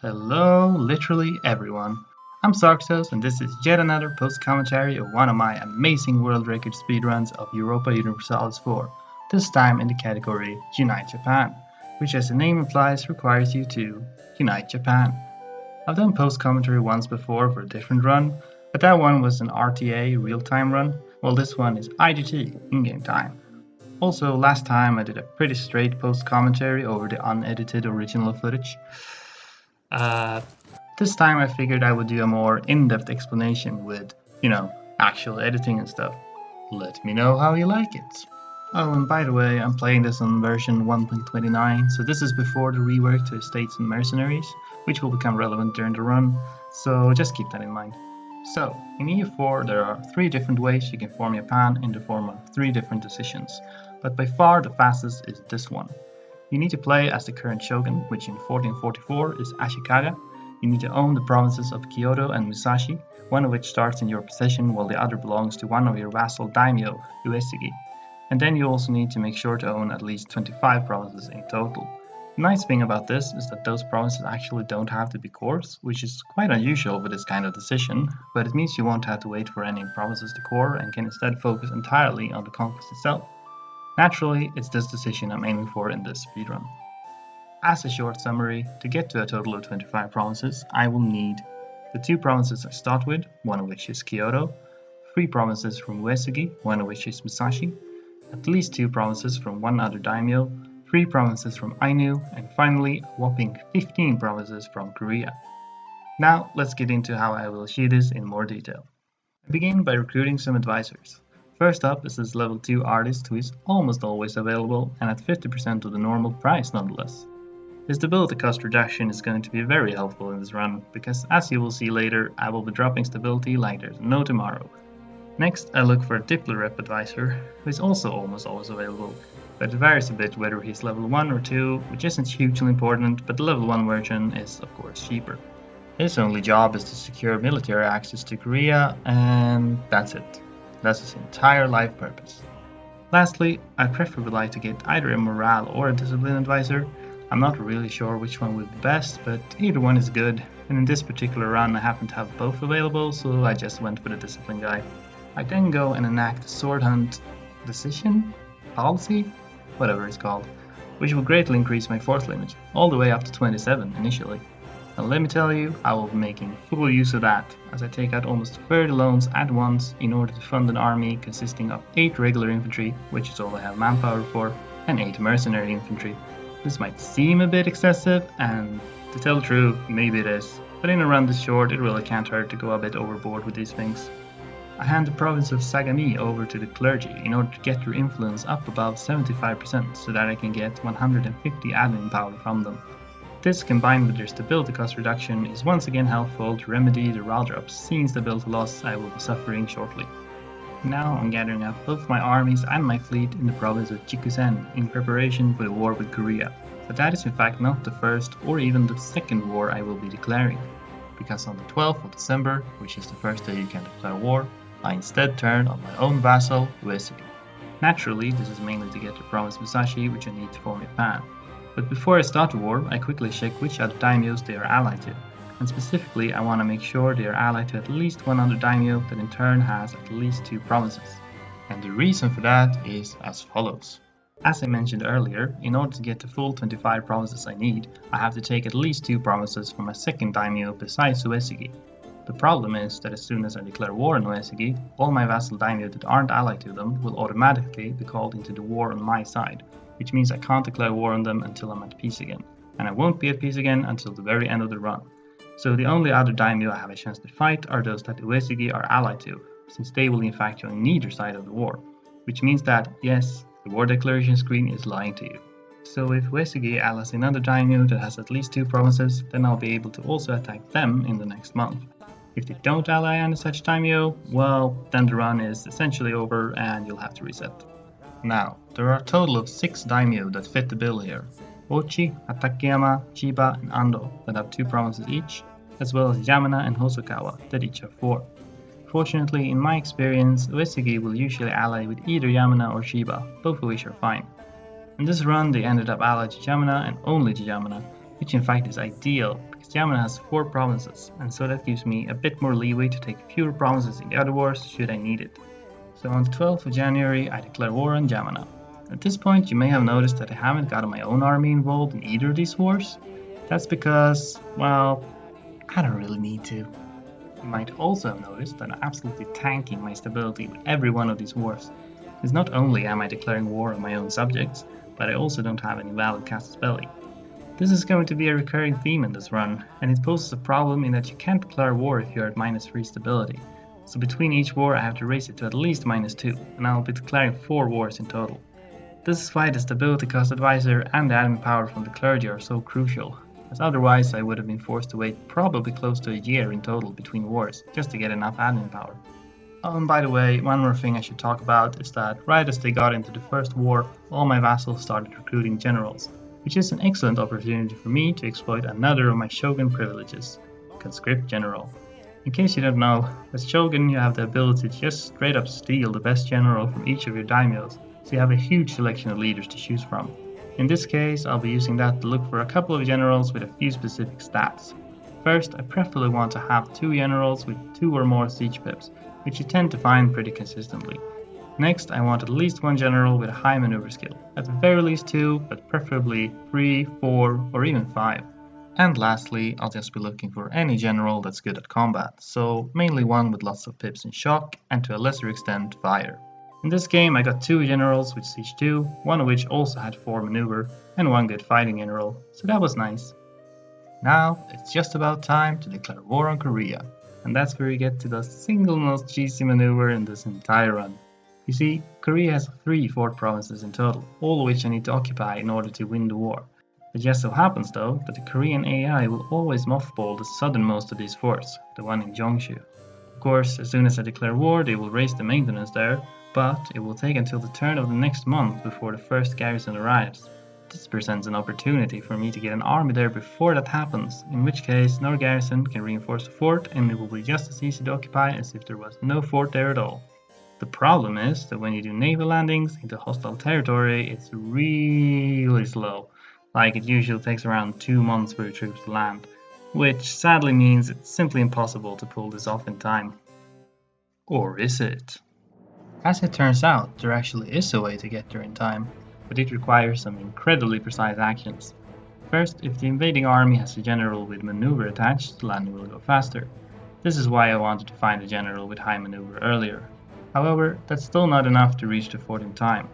Hello, literally everyone. I'm Sarxos, and this is yet another post-commentary of one of my amazing world record speedruns of Europa Universalis 4, this time in the category Unite Japan, which as the name implies requires you to unite Japan. I've done post-commentary once before for a different run, but that one was an RTA real-time run, while this one is IGT in-game time. Also, last time I did a pretty straight post-commentary over the unedited original footage. This time I figured I would do a more in-depth explanation with, actual editing and stuff. Let me know how you like it. Oh, and by the way, I'm playing this on version 1.29, so this is before the rework to Estates and Mercenaries, which will become relevant during the run, so just keep that in mind. So, in EU4 there are 3 different ways you can form your pan in the form of 3 different decisions, but by far the fastest is this one. You need to play as the current shogun, which in 1444 is Ashikaga. You need to own the provinces of Kyoto and Musashi, one of which starts in your possession while the other belongs to one of your vassal daimyo, Uesugi. And then you also need to make sure to own at least 25 provinces in total. The nice thing about this is that those provinces actually don't have to be cores, which is quite unusual for this kind of decision, but it means you won't have to wait for any provinces to core and can instead focus entirely on the conquest itself. Naturally, it's this decision I'm aiming for in this speedrun. As a short summary, to get to a total of 25 provinces, I will need the 2 provinces I start with, one of which is Kyoto, 3 provinces from Uesugi, one of which is Musashi, at least 2 provinces from one other daimyo, 3 provinces from Ainu, and finally a whopping 15 provinces from Korea. Now let's get into how I will achieve this in more detail. I begin by recruiting some advisors. First up is this level 2 artist who is almost always available and at 50% of the normal price nonetheless. His stability cost reduction is going to be very helpful in this run, because as you will see later, I will be dropping stability like there's no tomorrow. Next, I look for a Diplo rep advisor, who is also almost always available, but it varies a bit whether he's level 1 or 2, which isn't hugely important, but the level 1 version is of course cheaper. His only job is to secure military access to Korea, and that's it. That's his entire life purpose. Lastly, I preferably like to get either a morale or a discipline advisor. I'm not really sure which one would be best, but either one is good, and in this particular run I happen to have both available, so I just went for the discipline guy. I then go and enact the sword hunt decision? Policy? Whatever it's called, which will greatly increase my force limit, all the way up to 27 initially. And let me tell you, I will be making full use of that, as I take out almost 30 loans at once in order to fund an army consisting of 8 regular infantry, which is all I have manpower for, and 8 mercenary infantry. This might seem a bit excessive, and to tell the truth, maybe it is, but in a run this short it really can't hurt to go a bit overboard with these things. I hand the province of Sagami over to the clergy in order to get their influence up above 75% so that I can get 150 admin power from them. This, combined with their stability cost reduction, is once again helpful to remedy the rather obscene stability loss I will be suffering shortly. Now I'm gathering up both my armies and my fleet in the province of Chikusen in preparation for the war with Korea, but that is in fact not the first or even the second war I will be declaring, because on the 12th of December, which is the first day you can declare war, I instead turn on my own vassal, Uesugi. Naturally, this is mainly to get the province Musashi, which I need to form a pan. But before I start the war, I quickly check which other daimyos they are allied to, and specifically I want to make sure they are allied to at least one other daimyo that in turn has at least 2 provinces. And the reason for that is as follows. As I mentioned earlier, in order to get the full 25 provinces I need, I have to take at least 2 provinces from a second daimyo besides Uesugi. The problem is that as soon as I declare war on Uesugi, all my vassal daimyo that aren't allied to them will automatically be called into the war on my side, which means I can't declare war on them until I'm at peace again, and I won't be at peace again until the very end of the run. So the only other daimyo I have a chance to fight are those that Uesugi are allied to, since they will in fact join neither side of the war, which means that, yes, the war declaration screen is lying to you. So if Uesugi allies another daimyo that has at least 2 provinces, then I'll be able to also attack them in the next month. If they don't ally any such daimyo, well, then the run is essentially over and you'll have to reset. Now, there are a total of 6 daimyo that fit the bill here. Ochi, Atakeyama, Chiba, and Ando that have 2 provinces each, as well as Yamana and Hosokawa that each have 4. Fortunately, in my experience, Uesugi will usually ally with either Yamana or Chiba, both of which are fine. In this run they ended up allied to Yamana and only to Yamana, which in fact is ideal, because Yamana has 4 provinces, and so that gives me a bit more leeway to take fewer provinces in the other wars should I need it. So on the 12th of January I declare war on Yamana. At this point you may have noticed that I haven't gotten my own army involved in either of these wars. That's because, well, I don't really need to. You might also have noticed that I'm absolutely tanking my stability with every one of these wars. Because not only am I declaring war on my own subjects, but I also don't have any valid casus belli. This is going to be a recurring theme in this run, and it poses a problem in that you can't declare war if you're at -3 stability. So between each war I have to raise it to at least -2, and I'll be declaring 4 wars in total. This is why the stability cost advisor and the admin power from the clergy are so crucial, as otherwise I would have been forced to wait probably close to a year in total between wars just to get enough admin power. Oh, and by the way, one more thing I should talk about is that right as they got into the first war, all my vassals started recruiting generals, which is an excellent opportunity for me to exploit another of my shogun privileges, Conscript General. In case you don't know, as shogun you have the ability to just straight up steal the best general from each of your daimyos, so you have a huge selection of leaders to choose from. In this case, I'll be using that to look for a couple of generals with a few specific stats. First, I preferably want to have 2 generals with 2 or more siege pips, which you tend to find pretty consistently. Next, I want at least 1 general with a high maneuver skill, at the very least 2, but preferably 3, 4, or even 5. And lastly, I'll just be looking for any general that's good at combat, so mainly one with lots of pips in shock and to a lesser extent fire. In this game I got 2 generals with siege 2, one of which also had 4 maneuver, and 1 good fighting general, so that was nice. Now it's just about time to declare war on Korea, and that's where we get to the single most cheesy maneuver in this entire run. You see, Korea has 3 fort provinces in total, all of which I need to occupy in order to win the war. It just so happens though that the Korean AI will always mothball the southernmost of these forts, the one in Gyeongshu. Of course, as soon as I declare war they will raise the maintenance there, but it will take until the turn of the next month before the first garrison arrives. This presents an opportunity for me to get an army there before that happens, in which case no garrison can reinforce the fort and it will be just as easy to occupy as if there was no fort there at all. The problem is that when you do naval landings into hostile territory, it's really slow, like it usually takes around 2 months for your troops to land, which sadly means it's simply impossible to pull this off in time. Or is it? As it turns out, there actually is a way to get there in time, but it requires some incredibly precise actions. First, if the invading army has a general with maneuver attached, the landing will go faster. This is why I wanted to find a general with high maneuver earlier. However, that's still not enough to reach the fort in time.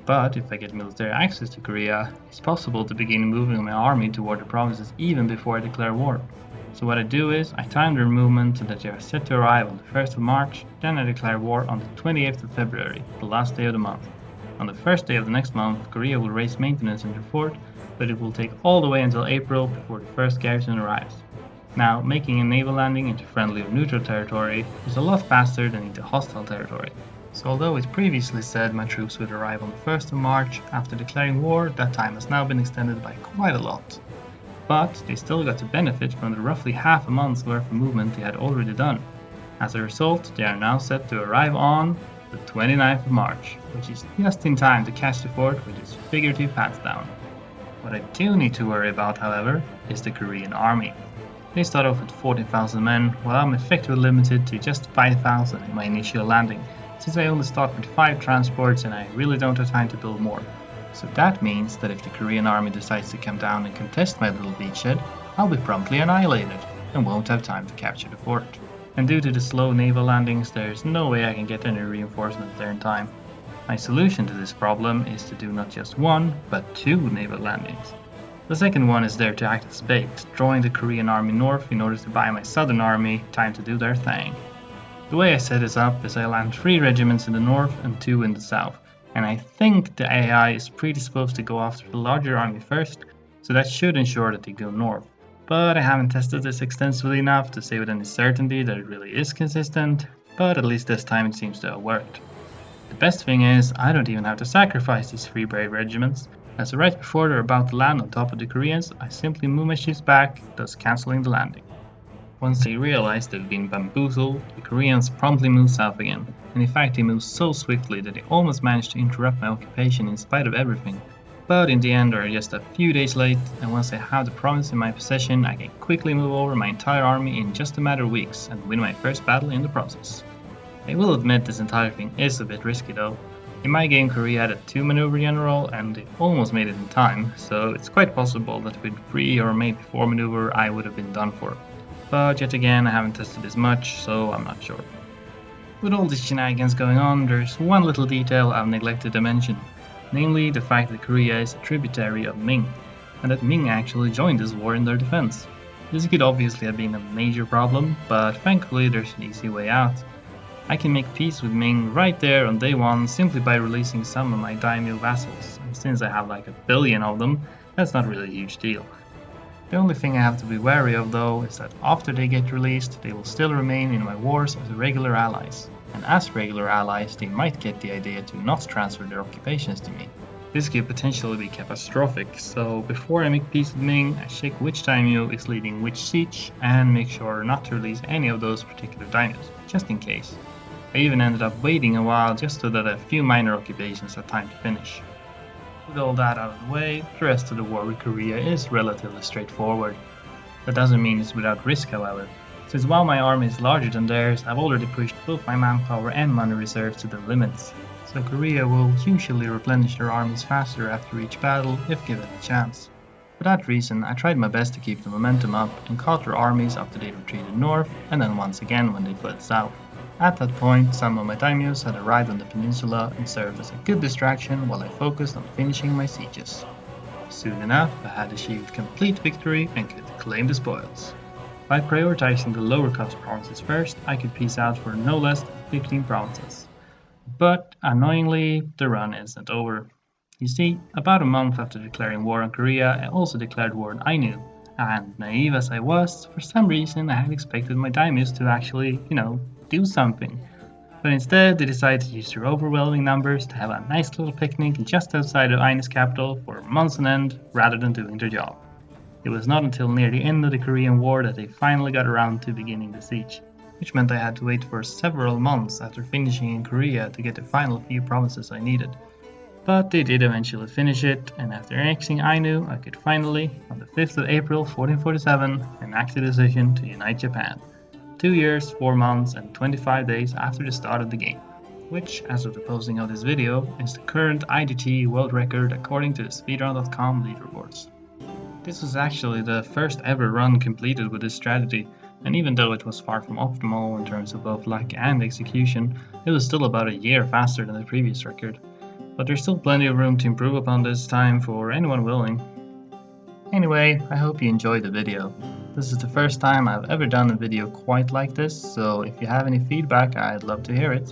But if I get military access to Korea, it's possible to begin moving my army toward the provinces even before I declare war. So what I do is, I time their movement so that they are set to arrive on the 1st of March, then I declare war on the 28th of February, the last day of the month. On the first day of the next month, Korea will raise maintenance in their fort, but it will take all the way until April before the first garrison arrives. Now, making a naval landing into friendly or neutral territory is a lot faster than into hostile territory. So although it previously said my troops would arrive on the 1st of March, after declaring war, that time has now been extended by quite a lot. But they still got to benefit from the roughly half a month's worth of movement they had already done. As a result, they are now set to arrive on the 29th of March, which is just in time to catch the fort with its figurative pats down. What I do need to worry about, however, is the Korean army. They start off with 14,000 men, while I'm effectively limited to just 5,000 in my initial landing, since I only start with 5 transports and I really don't have time to build more. So that means that if the Korean army decides to come down and contest my little beachhead, I'll be promptly annihilated and won't have time to capture the fort. And due to the slow naval landings, there's no way I can get any reinforcements there in time. My solution to this problem is to do not just 1, but 2 naval landings. The second one is there to act as bait, drawing the Korean army north in order to buy my southern army time to do their thing. The way I set this up is I land 3 regiments in the north and 2 in the south, and I think the AI is predisposed to go after the larger army first, so that should ensure that they go north. But I haven't tested this extensively enough to say with any certainty that it really is consistent, but at least this time it seems to have worked. The best thing is, I don't even have to sacrifice these 3 brave regiments, as right before they're about to land on top of the Koreans, I simply move my ships back, thus cancelling the landing. Once they realize they've been bamboozled, the Koreans promptly move south again, and in fact they move so swiftly that they almost managed to interrupt my occupation in spite of everything. But in the end they're just a few days late, and once I have the province in my possession I can quickly move over my entire army in just a matter of weeks and win my first battle in the process. I will admit this entire thing is a bit risky though. In my game Korea had a 2 maneuver general and they almost made it in time, so it's quite possible that with 3 or maybe 4 maneuver I would have been done for. But yet again I haven't tested this much, so I'm not sure. With all these shenanigans going on, there's one little detail I've neglected to mention, namely the fact that Korea is a tributary of Ming, and that Ming actually joined this war in their defense. This could obviously have been a major problem, but thankfully there's an easy way out. I can make peace with Ming right there on day 1 simply by releasing some of my daimyo vassals, and since I have like 1 billion of them, that's not really a huge deal. The only thing I have to be wary of though is that after they get released, they will still remain in my wars as regular allies, and as regular allies they might get the idea to not transfer their occupations to me. This could potentially be catastrophic, so before I make peace with Ming, I check which daimyo is leading which siege and make sure not to release any of those particular daimyos, just in case. I even ended up waiting a while just so that a few minor occupations had time to finish. With all that out of the way, the rest of the war with Korea is relatively straightforward. That doesn't mean it's without risk however, since while my army is larger than theirs, I've already pushed both my manpower and money reserves to the limits, so Korea will usually replenish their armies faster after each battle if given a chance. For that reason, I tried my best to keep the momentum up and caught their armies after they retreated north and then once again when they fled south. At that point, some of my daimyos had arrived on the peninsula and served as a good distraction while I focused on finishing my sieges. Soon enough, I had achieved complete victory and could claim the spoils. By prioritizing the lower cost provinces first, I could peace out for no less than 15 provinces. But annoyingly, the run isn't over. You see, about a month after declaring war on Korea, I also declared war on Ainu, and naive as I was, for some reason I had expected my daimyos to actually, do something. But instead they decided to use their overwhelming numbers to have a nice little picnic just outside of Ainu's capital for months on end rather than doing their job. It was not until near the end of the Korean War that they finally got around to beginning the siege, which meant I had to wait for several months after finishing in Korea to get the final few provinces I needed. But they did eventually finish it, and after annexing Ainu, I could finally, on the 5th of April 1447, enact the decision to unite Japan. 2 years, 4 months, and 25 days after the start of the game, which, as of the posting of this video, is the current IGT world record according to the Speedrun.com leaderboards. This was actually the first ever run completed with this strategy, and even though it was far from optimal in terms of both luck and execution, it was still about a year faster than the previous record. But there's still plenty of room to improve upon this time for anyone willing. Anyway, I hope you enjoyed the video. This is the first time I've ever done a video quite like this, so if you have any feedback I'd love to hear it.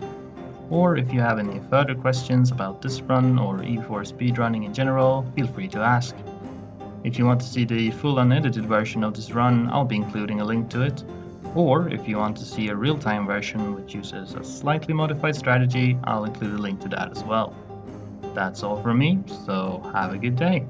Or if you have any further questions about this run or EU4 speedrunning in general, feel free to ask. If you want to see the full unedited version of this run, I'll be including a link to it. Or if you want to see a real-time version which uses a slightly modified strategy, I'll include a link to that as well. That's all from me, so have a good day.